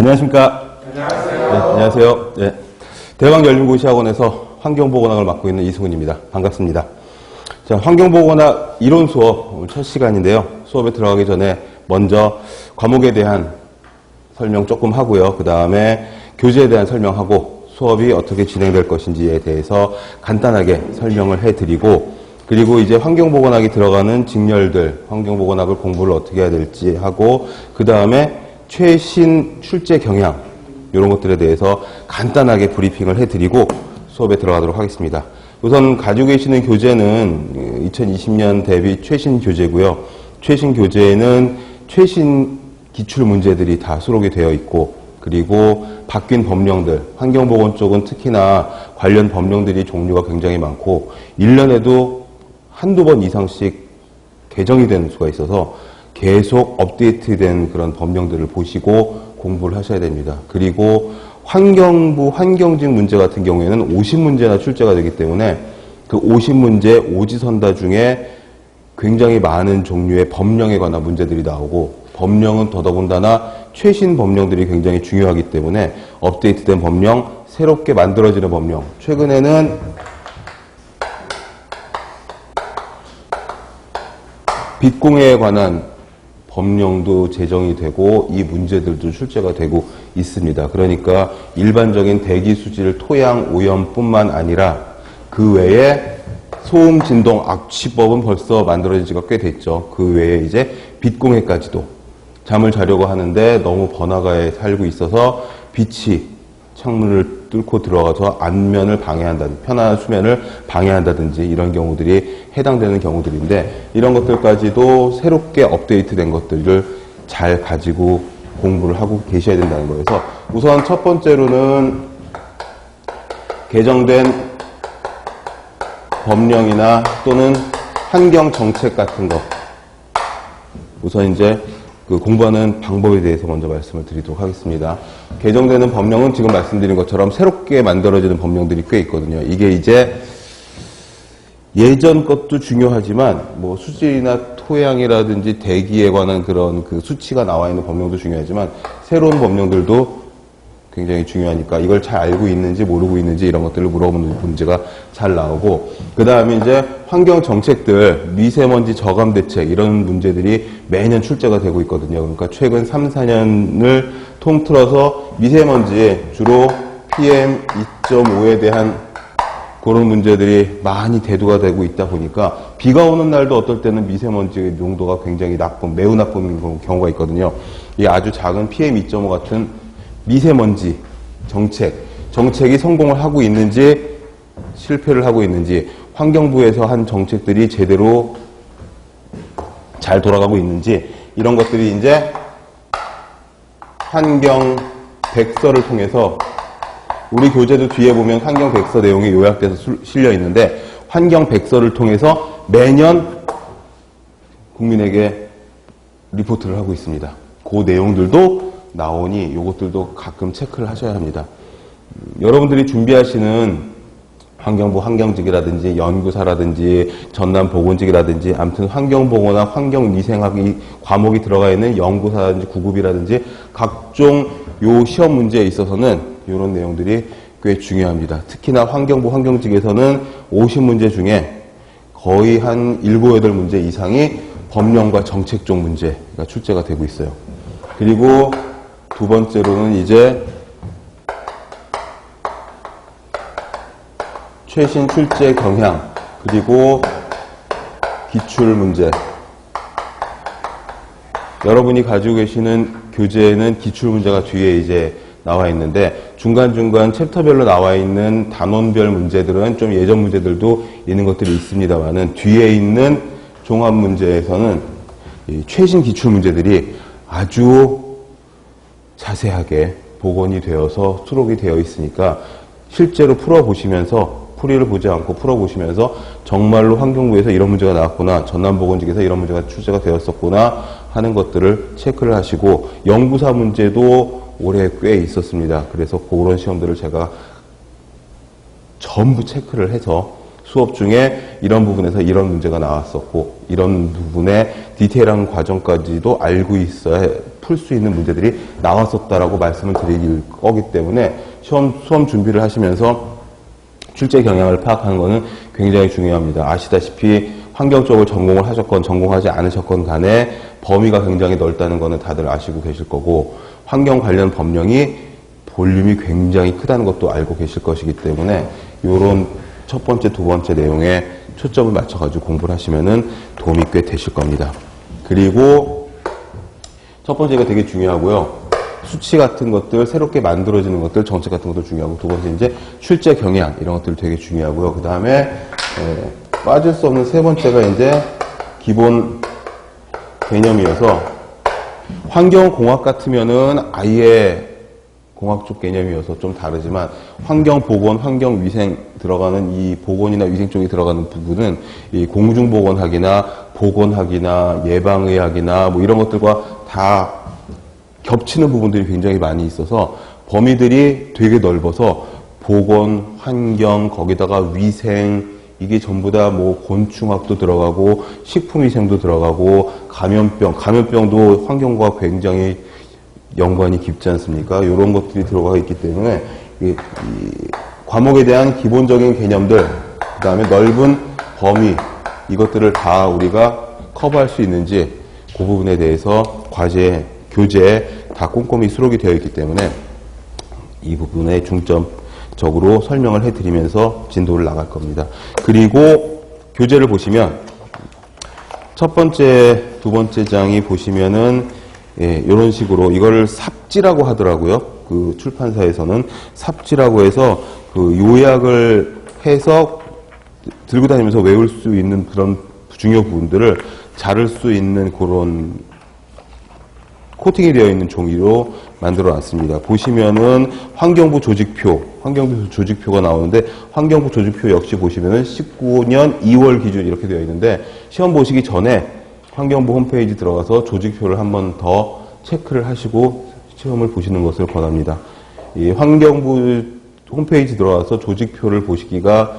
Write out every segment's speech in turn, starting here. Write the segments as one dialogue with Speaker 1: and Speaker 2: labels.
Speaker 1: 안녕하십니까. 안녕하세요. 네, 안녕하세요. 네, 대광열린고시학원에서 환경보건학을 맡고 있는 이승훈입니다. 반갑습니다. 자, 환경보건학 이론 수업 오늘 첫 시간인데요. 수업에 들어가기 전에 먼저 과목에 대한 설명 조금 하고요. 그 다음에 교재에 대한 설명하고 수업이 어떻게 진행될 것인지에 대해서 간단하게 설명을 해드리고, 그리고 이제 환경보건학이 들어가는 직렬들, 환경보건학을 공부를 어떻게 해야 될지 하고, 그 다음에 최신 출제 경향 이런 것들에 대해서 간단하게 브리핑을 해드리고 수업에 들어가도록 하겠습니다. 우선 가지고 계시는 교재는 2020년 대비 최신 교재고요. 최신 교재에는 최신 기출 문제들이 다 수록이 되어 있고, 그리고 바뀐 법령들, 환경보건 쪽은 특히나 관련 법령들이 종류가 굉장히 많고 1년에도 한두 번 이상씩 개정이 되는 수가 있어서 계속 업데이트된 그런 법령들을 보시고 공부를 하셔야 됩니다. 그리고 환경부 환경직 문제 같은 경우에는 50문제나 출제가 되기 때문에 그 50문제 오지선다 중에 굉장히 많은 종류의 법령에 관한 문제들이 나오고, 법령은 더더군다나 최신 법령들이 굉장히 중요하기 때문에 업데이트된 법령, 새롭게 만들어지는 법령, 최근에는 빛공해에 관한 법령도 제정이 되고 이 문제들도 출제가 되고 있습니다. 그러니까 일반적인 대기 수질 토양 오염뿐만 아니라 그 외에 소음 진동 악취법은 벌써 만들어진 지가 꽤 됐죠. 그 외에 이제 빛공해까지도 잠을 자려고 하는데 너무 번화가에 살고 있어서 빛이 창문을 뚫고 들어가서 안면을 방해한다든지 편안한 수면을 방해한다든지 이런 경우들이 해당되는 경우들인데, 이런 것들까지도 새롭게 업데이트된 것들을 잘 가지고 공부를 하고 계셔야 된다는 거여서, 우선 첫 번째로는 개정된 법령이나 또는 환경정책 같은 거, 우선 이제 그 공부하는 방법에 대해서 먼저 말씀을 드리도록 하겠습니다. 개정되는 법령은 지금 말씀드린 것처럼 새롭게 만들어지는 법령들이 꽤 있거든요. 이게 이제 예전 것도 중요하지만 뭐 수질이나 토양이라든지 대기에 관한 그런 그 수치가 나와 있는 법령도 중요하지만 새로운 법령들도 굉장히 중요하니까 이걸 잘 알고 있는지 모르고 있는지 이런 것들을 물어보는 문제가 잘 나오고, 그 다음에 이제 환경 정책들, 미세먼지 저감 대책 이런 문제들이 매년 출제가 되고 있거든요. 그러니까 최근 3, 4년을 통틀어서 미세먼지, 주로 PM2.5에 대한 그런 문제들이 많이 대두가 되고 있다 보니까 비가 오는 날도 어떨 때는 미세먼지 농도가 굉장히 나쁜, 매우 나쁜 경우가 있거든요. 이 아주 작은 PM2.5 같은 미세먼지 정책이 성공을 하고 있는지 실패를 하고 있는지, 환경부에서 한 정책들이 제대로 잘 돌아가고 있는지, 이런 것들이 이제 환경 백서를 통해서, 우리 교재도 뒤에 보면 환경 백서 내용이 요약돼서 실려 있는데 환경 백서를 통해서 매년 국민에게 리포트를 하고 있습니다. 그 내용들도 나오니 이것들도 가끔 체크를 하셔야 합니다. 여러분들이 준비하시는 환경부 환경직이라든지 연구사라든지 전남보건직이라든지 아무튼 환경보건학, 환경위생학이 과목이 들어가 있는 연구사라든지 구급이라든지 각종 요 시험 문제에 있어서는 이런 내용들이 꽤 중요합니다. 특히나 환경부 환경직에서는 50문제 중에 거의 한 7, 8문제 이상이 법령과 정책 쪽 문제가 출제가 되고 있어요. 그리고 두 번째로는 이제 최신 출제 경향, 그리고 기출 문제. 여러분이 가지고 계시는 교재에는 기출 문제가 뒤에 이제 나와 있는데 중간중간 챕터별로 나와 있는 단원별 문제들은 좀 예전 문제들도 있는 것들이 있습니다만은 뒤에 있는 종합 문제에서는 이 최신 기출 문제들이 아주 자세하게 복원이 되어서 수록이 되어 있으니까 실제로 풀어보시면서, 풀이를 보지 않고 풀어보시면서 정말로 환경부에서 이런 문제가 나왔구나, 전남보건직에서 이런 문제가 출제가 되었었구나 하는 것들을 체크를 하시고, 연구사 문제도 올해 꽤 있었습니다. 그래서 그런 시험들을 제가 전부 체크를 해서 수업 중에 이런 부분에서 이런 문제가 나왔었고 이런 부분의 디테일한 과정까지도 알고 있어야 풀 수 있는 문제들이 나왔었다라고 말씀을 드릴 거기 때문에 수험 준비를 하시면서 출제 경향을 파악하는 것은 굉장히 중요합니다. 아시다시피 환경 쪽을 전공을 하셨건 전공하지 않으셨건 간에 범위가 굉장히 넓다는 것은 다들 아시고 계실 거고, 환경 관련 법령이 볼륨이 굉장히 크다는 것도 알고 계실 것이기 때문에 이런 첫 번째, 두 번째 내용에 초점을 맞춰가지고 공부를 하시면은 도움이 꽤 되실 겁니다. 그리고 첫 번째가 되게 중요하고요. 수치 같은 것들, 새롭게 만들어지는 것들, 정책 같은 것도 중요하고, 두 번째 이제 출제 경향 이런 것들 되게 중요하고요. 그 다음에 빠질 수 없는 세 번째가 이제 기본 개념이어서, 환경공학 같으면은 아예 공학 쪽 개념이어서 좀 다르지만, 환경보건, 환경위생 들어가는 이 보건이나 위생 쪽에 들어가는 부분은 이 공중보건학이나 보건학이나 예방의학이나 뭐 이런 것들과 다 겹치는 부분들이 굉장히 많이 있어서 범위들이 되게 넓어서 보건, 환경, 거기다가 위생, 이게 전부 다 뭐 곤충학도 들어가고 식품위생도 들어가고 감염병도 환경과 굉장히 연관이 깊지 않습니까? 이런 것들이 들어가 있기 때문에 이 과목에 대한 기본적인 개념들, 그 다음에 넓은 범위, 이것들을 다 우리가 커버할 수 있는지 그 부분에 대해서 과제, 교재에 다 꼼꼼히 수록이 되어 있기 때문에 이 부분에 중점적으로 설명을 해드리면서 진도를 나갈 겁니다. 그리고 교재를 보시면 첫 번째, 두 번째 장이 보시면은 이런 식으로 이걸 삽지라고 하더라고요. 그 출판사에서는 삽지라고 해서 그 요약을 해서 들고 다니면서 외울 수 있는 그런 중요 부분들을 자를 수 있는 그런 코팅이 되어 있는 종이로 만들어 놨습니다. 보시면은 환경부 조직표가 나오는데, 환경부 조직표 역시 보시면은 19년 2월 기준 이렇게 되어 있는데, 시험 보시기 전에 환경부 홈페이지 들어가서 조직표를 한 번 더 체크를 하시고 시험을 보시는 것을 권합니다. 이 환경부 홈페이지 들어가서 조직표를 보시기가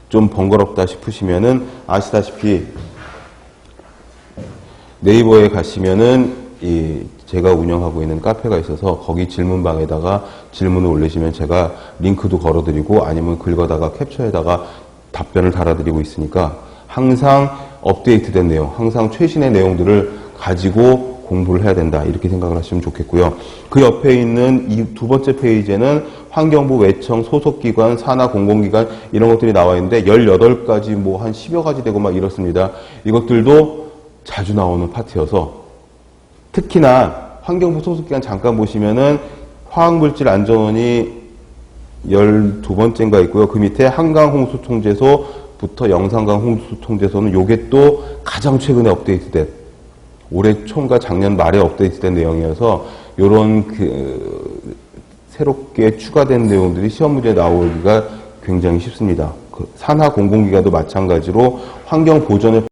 Speaker 1: 좀 번거롭다 싶으시면은 아시다시피 네이버에 가시면은 제가 운영하고 있는 카페가 있어서 거기 질문방에다가 질문을 올리시면 제가 링크도 걸어드리고 아니면 긁어다가 캡처해다가 답변을 달아드리고 있으니까 항상 업데이트된 내용, 항상 최신의 내용들을 가지고 공부를 해야 된다, 이렇게 생각을 하시면 좋겠고요. 그 옆에 있는 이 두 번째 페이지에는 환경부 외청 소속기관, 산하 공공기관 이런 것들이 나와 있는데 18가지 뭐 한 10여 가지 되고 막 이렇습니다. 이것들도 자주 나오는 파트여서 특히나 환경부 소속기관 잠깐 보시면은 화학물질안전원이 12번째인가 있고요. 그 밑에 한강홍수통제소부터 영산강 홍수통제소는 요게 또 가장 최근에 업데이트된, 올해 초인가 작년 말에 업데이트된 내용이어서 요런 새롭게 추가된 내용들이 시험 문제에 나오기가 굉장히 쉽습니다. 산하 공공기관도 마찬가지로 환경 보전에